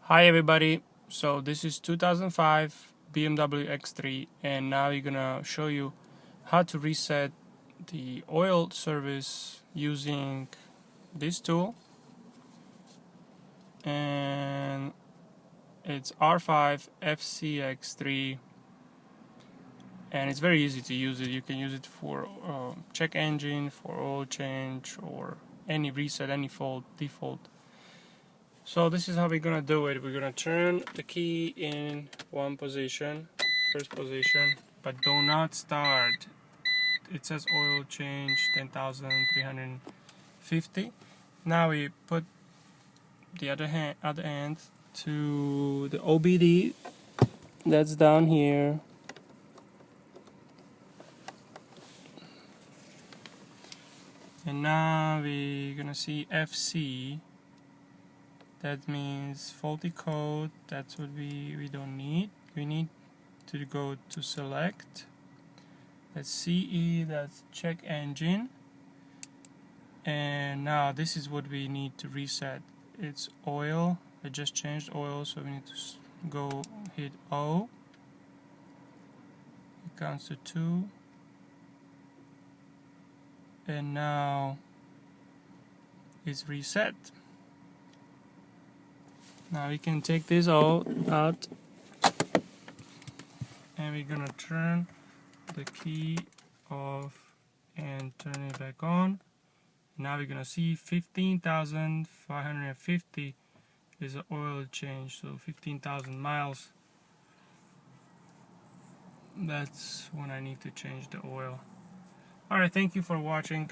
Hi everybody, so this is 2005 BMW X3 and now we're gonna show you how to reset the oil service using this tool, and it's R5 FCX3 and it's very easy to use it. You can use it for check engine, for oil change, or any reset, any fault, default. So this is how we're gonna do it. We're gonna turn the key in one position, first position, but do not start. It says oil change 10,350. Now we put the other end to the OBD that's down here. And now we're gonna see FC. That means faulty code. That's what we don't need. We need to go to select. That's CE, that's check engine. And now this is what we need to reset. It's oil. I just changed oil, so we need to go hit O. It counts to 2. And now it's reset. Now we can take this all out and we're gonna turn the key off and turn it back on. Now we're gonna see 15,550 is the oil change, so 15,000 miles. That's when I need to change the oil. Alright, thank you for watching.